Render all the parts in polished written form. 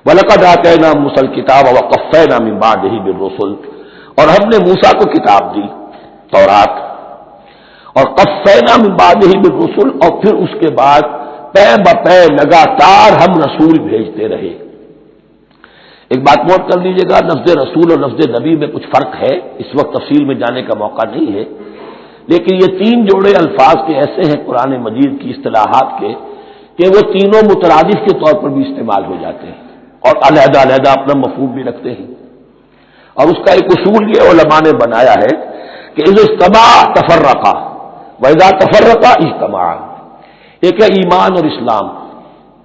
وَلَقَدْ آتَيْنَا مُوسَى الْكِتَابَ وَقَفَّيْنَا مِن بَعْدِهِ بِالرُّسُلِ، اور ہم نے موسیٰ کو کتاب دی تورات، اور قفینا من بعدہ بالرسل، اور پھر اس کے بعد پے بپے لگاتار ہم رسول بھیجتے رہے۔ ایک بات نوٹ کر لیجیے گا، لفظ رسول اور لفظ نبی میں کچھ فرق ہے، اس وقت تفصیل میں جانے کا موقع نہیں ہے، لیکن یہ تین جوڑے الفاظ کے ایسے ہیں قرآن مجید کی اصطلاحات کے کہ وہ تینوں مترادف کے طور پر بھی استعمال ہو جاتے ہیں اور علیحدہ علیحدہ اپنا مفہوم بھی رکھتے ہیں۔ اور اس کا ایک اصول یہ علماء نے بنایا ہے کہ اذا اجتمع تفرقا وَإِذَا تَفَرَّقَا اجتمعا۔ ایک ہے ایمان اور اسلام،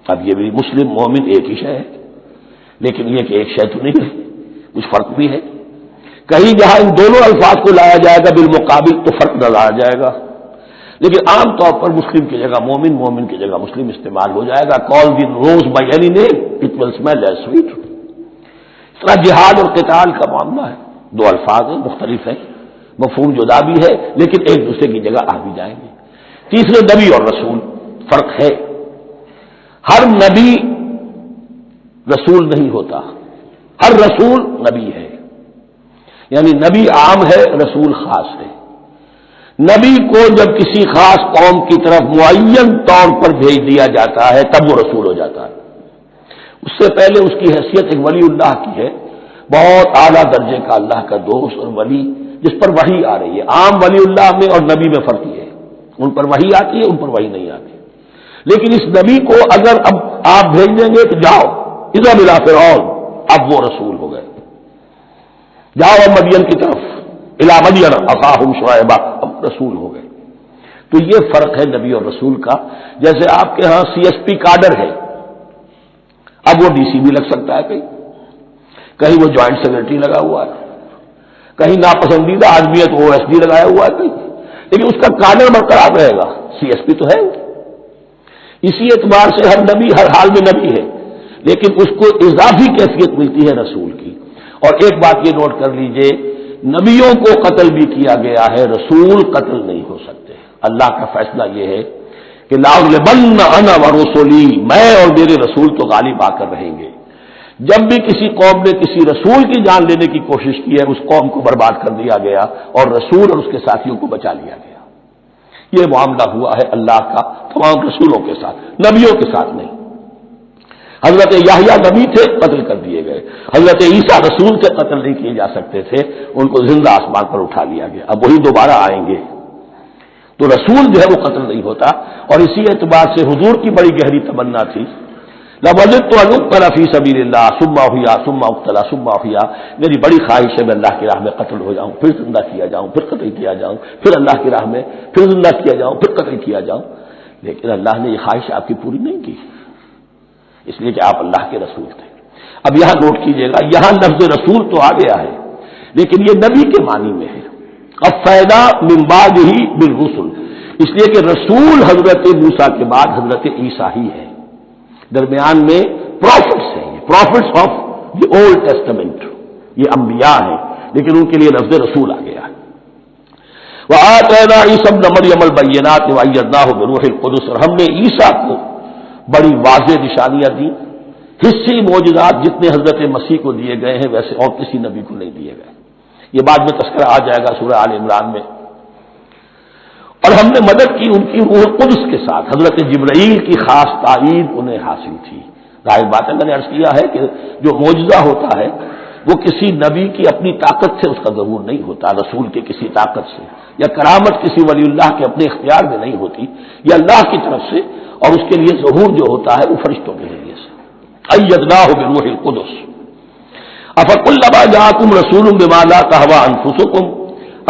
اب یہ بھی مسلم مومن ایک ہی شے ہے، لیکن یہ کہ ایک شے تو نہیں ہے، کچھ فرق بھی ہے۔ کہیں جہاں ان دونوں الفاظ کو لایا جائے گا بالمقابل تو فرق نظر آ جائے گا، لیکن عام طور پر مسلم کی جگہ مومن، مومن کی جگہ مسلم استعمال ہو جائے گا۔ call the rose by any name it will smell as sweet۔ اس طرح جہاد اور قتال کا معاملہ ہے، دو الفاظ ہیں، مختلف ہیں، مفہوم جدا بھی ہے، لیکن ایک دوسرے کی جگہ آ بھی جائیں گے۔ تیسرے نبی اور رسول، فرق ہے، ہر نبی رسول نہیں ہوتا، ہر رسول نبی ہے، یعنی نبی عام ہے، رسول خاص ہے۔ نبی کو جب کسی خاص قوم کی طرف معین طور پر بھیج دیا جاتا ہے تب وہ رسول ہو جاتا ہے، اس سے پہلے اس کی حیثیت ایک ولی اللہ کی ہے، بہت اعلیٰ درجے کا اللہ کا دوست اور ولی جس پر وحی آ رہی ہے۔ عام ولی اللہ میں اور نبی میں فرق یہ ہے، ان پر وحی آتی ہے، ان پر وحی نہیں آتی، لیکن اس نبی کو اگر اب آپ بھیج دیں گے تو جاؤ اذهب الى فرعون، اب وہ رسول ہو گئے، جاؤ مدین کی طرف الی مدین اخاہم شعیبا، اب رسول ہو گئے۔ تو یہ فرق ہے نبی اور رسول کا۔ جیسے آپ کے ہاں سی ایس پی کاڈر ہے، اب وہ ڈی سی بھی لگ سکتا ہے، کہیں وہ جوائنٹ سیکرٹری لگا ہوا ہے، کہیں ناپسندیدہ آدمی ہے تو وہ ایس ڈی لگایا ہوا ہے کہیں، لیکن اس کا کاڈر برقرار رہے گا، سی ایس پی تو ہے۔ اسی اعتبار سے ہر نبی ہر حال میں نبی ہے، لیکن اس کو اضافی کیفیت ملتی ہے رسول کی۔ اور ایک بات یہ نوٹ کر لیجئے، نبیوں کو قتل بھی کیا گیا ہے، رسول قتل نہیں ہو سکتے۔ اللہ کا فیصلہ یہ ہے کہ لَأَغْلِبَنَّ أَنَا وَرُسُلِي، میں اور میرے رسول تو غالب آ کر رہیں گے۔ جب بھی کسی قوم نے کسی رسول کی جان لینے کی کوشش کی ہے، اس قوم کو برباد کر دیا گیا اور رسول اور اس کے ساتھیوں کو بچا لیا گیا۔ یہ معاملہ ہوا ہے اللہ کا تمام رسولوں کے ساتھ، نبیوں کے ساتھ نہیں۔ حضرت یحییٰ نبی تھے، قتل کر دیے گئے۔ حضرت عیسیٰ رسول تھے، قتل نہیں کیے جا سکتے تھے، ان کو زندہ آسمان پر اٹھا لیا گیا، اب وہی دوبارہ آئیں گے۔ تو رسول جو ہے وہ قتل نہیں ہوتا، اور اسی اعتبار سے حضور کی بڑی گہری تمنا تھی، لَوَجِدتُّ أَنْ أُقْتَلَ فِي سَبِيلِ اللَّهِ ثُمَّ أُحْيَا ثُمَّ أُقْتَلَ ثُمَّ أُحْيَا، میری بڑی خواہش ہے میں اللہ کی راہ میں قتل ہو جاؤں، پھر زندہ کیا جاؤں، پھر قتل کیا جاؤں، پھر اللہ کی راہ میں پھر زندہ کیا جاؤں، پھر قتل کیا جاؤں، لیکن اللہ نے یہ خواہش آپ کی پوری نہیں کی، اس لیے کہ آپ اللہ کے رسول تھے۔ اب یہاں نوٹ کیجئے گا، یہاں لفظ رسول تو آ گیا ہے، لیکن یہ نبی کے معنی میں ہے۔ قفینا من بعدہ بالرسل، اس لیے کہ رسول حضرت موسیٰ کے بعد حضرت عیسیٰ ہی ہے، درمیان میں پروفٹس ہیں، prophets of the old testament, یہ انبیاء ہیں، لیکن ان کے لیے لفظ رسول آ گیا ہے۔ وآتینا عیسی ابن مریم البینات وأیدناہ بروح القدس، اور ہم نے عیسیٰ کو بڑی واضح نشانیاں دی، حصی معجزات جتنے حضرت مسیح کو دیے گئے ہیں ویسے اور کسی نبی کو نہیں دیے گئے۔ یہ بعد میں تذکرہ آ جائے گا سورہ آل عمران میں۔ اور ہم نے مدد کی ان کی روح القدس کے ساتھ، حضرت جبرائیل کی خاص تائید انہیں حاصل تھی۔ ظاہر بات ہے، میں نے عرض کیا ہے کہ جو معجزہ ہوتا ہے وہ کسی نبی کی اپنی طاقت سے اس کا ظہور نہیں ہوتا، رسول کی کسی طاقت سے، یا کرامت کسی ولی اللہ کے اپنے اختیار میں نہیں ہوتی، یہ اللہ کی طرف سے، اور اس کے لیے ظہور جو ہوتا ہے وہ فرشتوں کے ذریعے سے۔ ایدناہ بروح القدس افکلما جاءکم رسول بما لا تہوی انفسکم،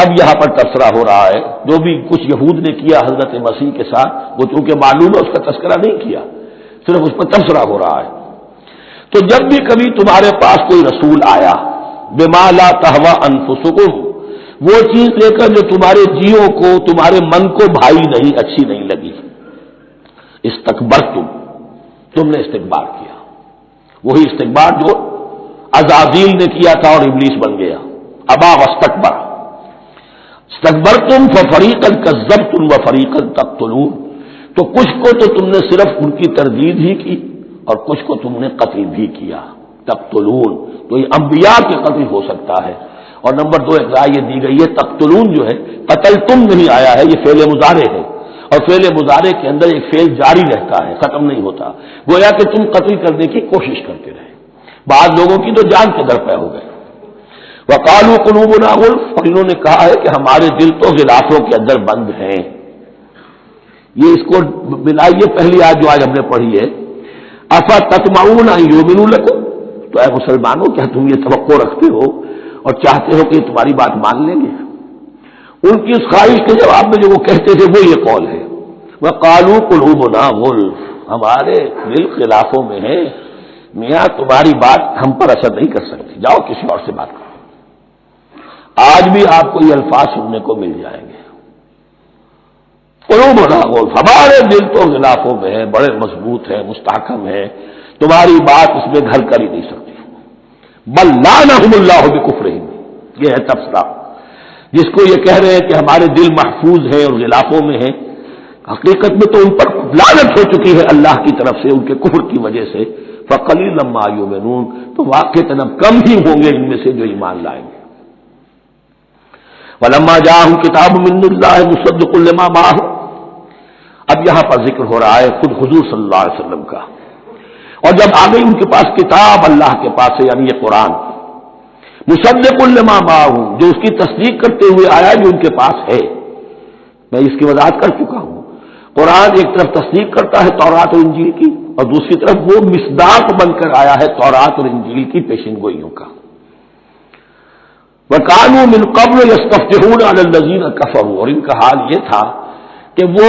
اب یہاں پر تبصرہ ہو رہا ہے، جو بھی کچھ یہود نے کیا حضرت مسیح کے ساتھ، وہ چونکہ معلوم ہے اس کا تذکرہ نہیں کیا، صرف اس پر تبصرہ ہو رہا ہے۔ تو جب بھی کبھی تمہارے پاس کوئی رسول آیا، بما لا تہوی انفسکم، وہ چیز لے کر جو تمہارے جیوں کو، تمہارے من کو بھائی نہیں، اچھی نہیں لگی، استکبرتم، تم نے استکبار کیا، وہی استکبار جو عزازیل نے کیا تھا اور ابلیس بن گیا، ابا واستکبر، استکبرتم ففریقا کذبتم وفریقا تقتلون، تو کچھ کو تو تم نے صرف ان کی تردید ہی کی اور کچھ کو تم نے قتل بھی کیا۔ تقتلون، تو یہ انبیاء کے قتل ہو سکتا ہے۔ اور نمبر 2 ایک رائے یہ دی گئی ہے تقتلون جو ہے قتل تم نہیں آیا ہے، یہ فعل مضارع ہے، اور فعل مضارع کے اندر ایک فعل جاری رہتا ہے، ختم نہیں ہوتا، گویا کہ تم قتل کرنے کی کوشش کرتے رہے۔ بعض لوگوں کی تو جان کے درپے ہو گئے۔ وقالوا قلوبنا غلف، اور انہوں نے کہا ہے کہ ہمارے دل تو غلافوں کے اندر بند ہیں۔ یہ اس کو ملائیے پہلی آیت جو آج ہم نے پڑھی ہے، افتطمعون ان یؤمنوا لکم، تو اے مسلمانوں کیا تم یہ توقع رکھتے ہو اور چاہتے ہو کہ تمہاری بات مان لیں گے؟ ان کی اس خواہش کے جواب میں جو وہ کہتے تھے وہ یہ قول ہے، وقالوا قلوبنا غلف، ہمارے دل خلافوں میں ہے، میاں تمہاری بات ہم پر اثر نہیں کر سکتی، جاؤ کسی اور سے بات کرو۔ آج بھی آپ کو یہ الفاظ سننے کو مل جائیں گے، قلوبنا غلف، ہمارے دل تو غلافوں میں ہے، بڑے مضبوط ہیں، مستحکم ہیں، تمہاری بات اس میں گھر کر ہی نہیں سکتی۔ بل لعنہم اللہ بکفرہم، یہ ہے تبصرہ، جس کو یہ کہہ رہے ہیں کہ ہمارے دل محفوظ ہیں اور غلافوں میں ہیں، حقیقت میں تو ان پر لعنت ہو چکی ہے اللہ کی طرف سے ان کے کفر کی وجہ سے۔ فقلیلا ما یؤمنون، تو واقعتاً کم ہی ہوں گے ان میں سے جو ایمان لائیں گے۔ ولما جاءہم کتاب من اللہ مصدق لما معہم، اب یہاں پر ذکر ہو رہا ہے خود حضور صلی اللہ علیہ وسلم کا، اور جب آ گئی ان کے پاس کتاب اللہ کے پاس سے، یعنی یہ قرآن، مصدق لما معہم، جو اس کی تصدیق کرتے ہوئے آیا جو ان کے پاس ہے۔ میں اس کی وضاحت کر چکا ہوں، قرآن ایک طرف تصدیق کرتا ہے تورات اور انجیل کی، اور دوسری طرف وہ مصداق بن کر آیا ہے تورات اور انجیل کی پیشن گوئیوں کا۔ وَكَانُوا مِن قَبْلُ يَسْتَفْتِحُونَ عَلَى الَّذِينَ كَفَرُوا، اور ان کا حال یہ تھا کہ وہ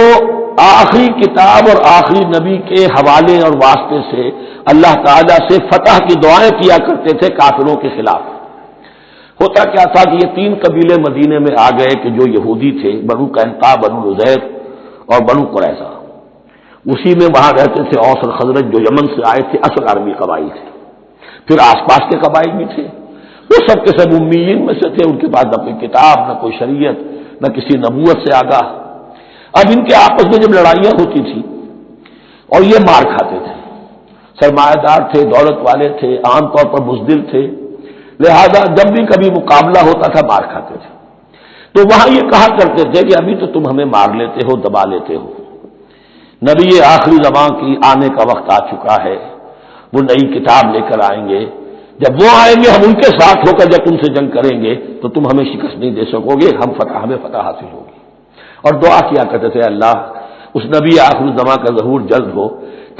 آخری کتاب اور آخری نبی کے حوالے اور واسطے سے اللہ تعالیٰ سے فتح کی دعائیں کیا کرتے تھے کافروں کے خلاف۔ ہوتا کیا تھا کہ یہ 3 قبیلے مدینے میں آ گئے کہ جو یہودی تھے، بنو قینقاع، بنو نضیر اور بنو قریظہ، اسی میں وہاں رہتے تھے اوس اور خزرج جو یمن سے آئے تھے، اصل عربی قبائل تھے، پھر آس پاس کے قبائل بھی تھے، وہ سب کے سب امیین میں سے تھے، ان کے پاس نہ کوئی کتاب، نہ کوئی شریعت، نہ کسی نبوت سے آگاہ۔ اب ان کے آپس میں جب لڑائیاں ہوتی تھی اور یہ مار کھاتے تھے، سرمایہ دار تھے، دولت والے تھے، عام طور پر بزدل تھے، لہذا جب بھی کبھی مقابلہ ہوتا تھا مار کھاتے تھے، تو وہاں یہ کہا کرتے تھے کہ ابھی تو تم ہمیں مار لیتے ہو، دبا لیتے ہو، نبی آخری زمان کی آنے کا وقت آ چکا ہے، وہ نئی کتاب لے کر آئیں گے، جب وہ آئیں گے ہم ان کے ساتھ ہو کر جب تم سے جنگ کریں گے تو تم ہمیں شکست نہیں دے سکو گے، ہمیں فتح حاصل ہوگی۔ اور دعا کیا کرتے تھے اللہ اس نبی آخر زمان کا ظہور جلد ہو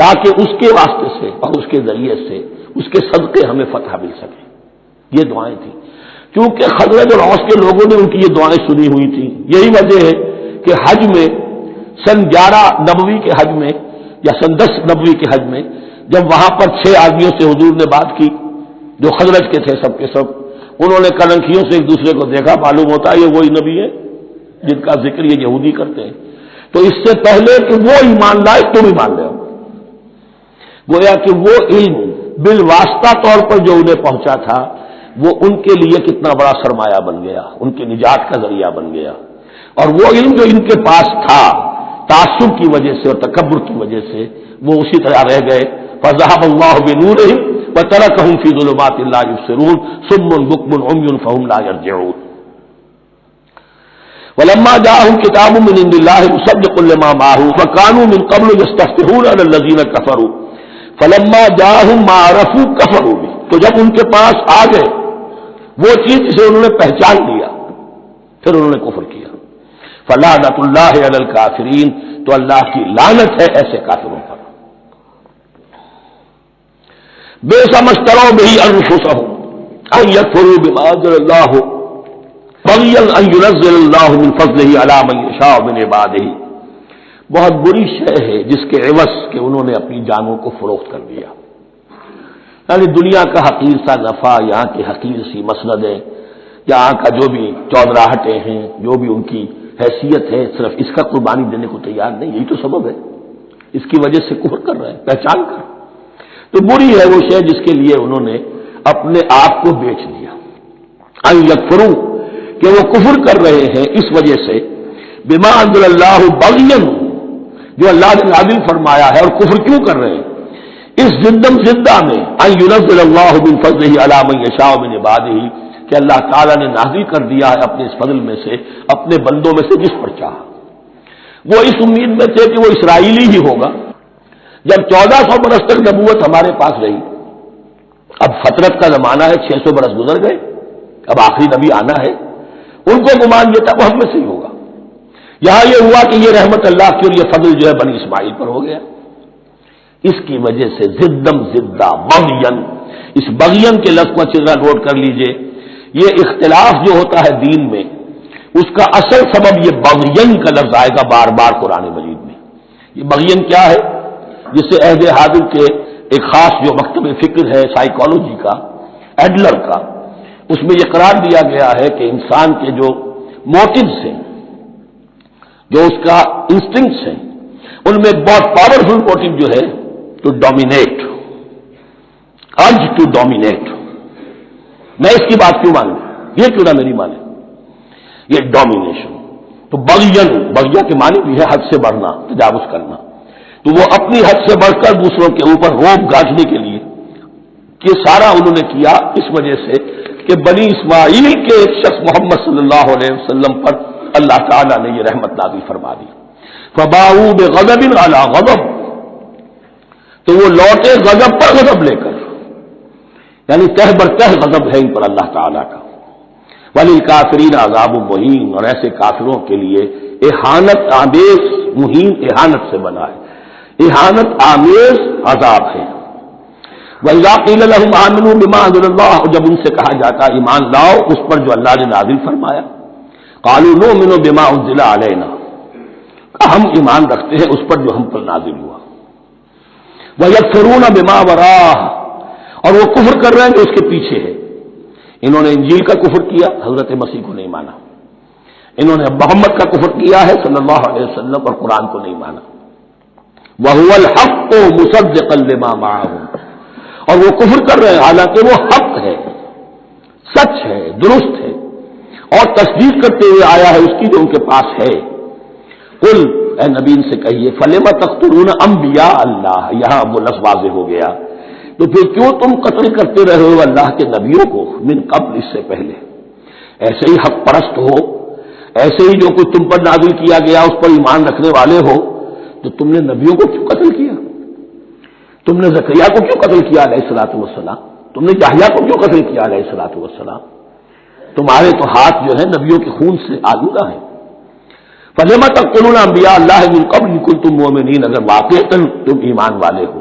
تاکہ اس کے واسطے سے اور اس کے ذریعے سے اس کے صدقے ہمیں فتح مل سکے۔ یہ دعائیں تھیں، کیونکہ خزرج اور اوس کے لوگوں نے ان کی یہ دعائیں سنی ہوئی تھیں۔ یہی وجہ ہے کہ حج میں سن 11 نبوی کے حج میں یا سن 10 نبوی کے حج میں جب وہاں پر 6 آدمیوں سے حضور نے بات کی جو خزرج کے تھے، سب کے سب انہوں نے کلنکھیوں سے ایک دوسرے کو دیکھا، معلوم ہوتا ہے یہ وہی نبی ہے جن کا ذکر یہ یہودی کرتے ہیں، تو اس سے پہلے کہ وہ ایمان لائے تم ایمان لے آؤ، گویا کہ وہ علم بالواسطہ طور پر جو انہیں پہنچا تھا وہ ان کے لیے کتنا بڑا سرمایہ بن گیا، ان کے نجات کا ذریعہ بن گیا، اور وہ علم جو ان کے پاس تھا تعصب کی وجہ سے اور تکبر کی وجہ سے وہ اسی طرح رہ گئے۔ فَذَهَبَ اللَّهُ بِنُورِهِمْ وَتَرَكَهُمْ فِي ظُلُمَاتٍ لَا يُبْصِرُونَ صُمٌّ بُكْمٌ عُمْيٌ فَهُمْ لَا يَرْجِعُونَ۔ وَلَمَّا جَاءَهُمْ كِتَابٌ مِّنْ عِندِ اللَّهِ مُصَدِّقٌ لِّمَا مَعَهُمْ وَكَانُوا مِن قَبْلُ يَسْتَفْتِحُونَ عَلَى الَّذِينَ كَفَرُوا فَلَمَّا جَاءَهُم مَّا عَرَفُوا كَفَرُوا بِهِ، تو جب ان کے پاس آ گئے وہ چیز جسے انہوں نے پہچان لیا پھر انہوں نے کفر کیا۔ فَلَعْنَةُ اللَّهِ عَلَى الْكَافِرِينَ، تو اللہ کی لعنت ہے ایسے کافروں پر۔ بئس ما اشتروا به أنفسهم أن يكفروا بما أنزل الله بغيا أن ينزل الله من فضله على من يشاء من عباده، بہت بری شے ہے جس کے عوض کہ انہوں نے اپنی جانوں کو فروخت کر دیا، یعنی دنیا کا حقیر سا نفع، یہاں کی حقیر سی مسندیں، یہاں کا جو بھی چودراہٹیں ہیں، جو بھی ان کی حیثیت ہے، صرف اس کا قربانی دینے کو تیار نہیں، یہی تو سبب ہے، اس کی وجہ سے کفر کر رہے ہیں پہچان کر۔ تو بری ہے وہ شے جس کے لیے انہوں نے اپنے آپ کو بیچ دیا۔ ان یکفروا، کہ وہ کفر کر رہے ہیں اس وجہ سے، بما انزل اللہ بغیا، جو اللہ نے نازل فرمایا ہے، اور کفر کیوں کر رہے ہیں؟ اس زدم زدہ میں ان ينزل اللہ من فضلہ علی من یشاء من عبادہ، کہ اللہ تعالیٰ نے نازل کر دیا ہے اپنے اس فضل میں سے اپنے بندوں میں سے جس پر چاہا۔ وہ اس امید میں تھے کہ وہ اسرائیلی ہی ہوگا۔ جب 1400 برس تک نبوت ہمارے پاس رہی، اب فترت کا زمانہ ہے، 600 برس گزر گئے، اب آخری نبی آنا ہے، ان کو گمان یہ تھا وہ ہم میں سے ہی ہوگا۔ یہاں یہ ہوا کہ یہ رحمت اللہ کی اور یہ فضل جو ہے بنی اسماعیل پر ہو گیا۔ اس کی وجہ سے زدم زدہ بغین، اس بغین کے لفظ کو اچھی طرح نوٹ کر لیجئے، یہ اختلاف جو ہوتا ہے دین میں اس کا اصل سبب یہ بغین کا لفظ آئے گا بار بار قرآن مجید میں۔ یہ بغین کیا ہے؟ جس سے عہد حاضر کے ایک خاص جو مکتب فکر ہے سائیکالوجی کا، ایڈلر کا، اس میں یہ قرار دیا گیا ہے کہ انسان کے جو موٹیوز ہیں، جو اس کا انسٹنکٹس ہیں، ان میں بہت پاورفل موٹیو جو ہے to dominate, urge to dominate. میں اس کی بات کیوں مانوں، یہ کیوں نہ میری مانے، یہ ڈومینیشن۔ تو بغیہ کے معنی بھی ہے حد سے بڑھنا، تجاوز کرنا۔ تو وہ اپنی حد سے بڑھ کر دوسروں کے اوپر روب گاجنے کے لیے کہ سارا انہوں نے کیا اس وجہ سے کہ بنی اسماعیل کے ایک شخص محمد صلی اللہ علیہ وسلم پر اللہ تعالیٰ نے یہ رحمت نازل فرما دی۔ فباؤوا بغضب علی غضب، تو وہ لوٹے غضب پر غضب لے کر، یعنی تہ بر تہ غضب ہے ان پر اللہ تعالیٰ کا۔ وللکافرین عذاب مہین، اور ایسے کافروں کے لیے اہانت آمیز، مہین اہانت سے بنا ہے، اہانت آمیز عذاب ہے۔ وَإِذَا قِيلَ لَهُمْ آمِنُوا بِمَا أَنزَلَ اللَّهُ، جب ان سے کہا جاتا ایمان لاؤ اس پر جو اللہ نے نازل فرمایا، قَالُوا نُؤْمِنُ بِمَا أُنزِلَ عَلَيْنَا، ہم ایمان رکھتے ہیں اس پر جو ہم پر نازل ہوا۔ وَيَكْفُرُونَ بِمَا وَرَاءَهُ، اور وہ کفر کر رہے ہیں جو اس کے پیچھے ہے۔ انہوں نے انجیل کا کفر کیا، حضرت مسیح کو نہیں مانا۔ انہوں نے محمد کا کفر کیا ہے صلی اللہ علیہ وسلم، اور قرآن کو نہیں مانا۔ وَهُوَ الْحَقُّ مُصَدِّقًا لِمَا مَعَهُمْ، اور وہ کفر کر رہے ہیں حالانکہ وہ حق ہے، سچ ہے، درست ہے، اور تصدیق کرتے ہوئے آیا ہے اس کی جو ان کے پاس ہے۔ قل، اے نبی ان سے کہیے، فَلِمَ تَقْتُلُونَ أَنبِيَاءَ اللَّهِ، یہاں وہ لفظ واضح ہو گیا، تو پھر کیوں تم قتل کرتے رہے ہو اللہ کے نبیوں کو، من قبل، اس سے پہلے۔ ایسے ہی حق پرست ہو، ایسے ہی جو کچھ تم پر نازل کیا گیا اس پر ایمان رکھنے والے ہو، تو تم نے نبیوں کو کیوں قتل کیا؟ تم نے زکریا کو کیوں قتل کیا علیہ الصلوۃ والسلام؟ تم نے یحییٰ کو کیوں قتل کیا علیہ الصلوۃ والسلام؟ تمہارے تو ہاتھ جو ہے نبیوں کے خون سے آلودہ ہیں۔ فَلِمَ تَقْتُلُونَ أَنبِيَاءَ اللَّهِ مِن قَبْلِ إِن كُنتُم مُؤْمِنِينَ، اگر واقعتاً تم ایمان والے ہو۔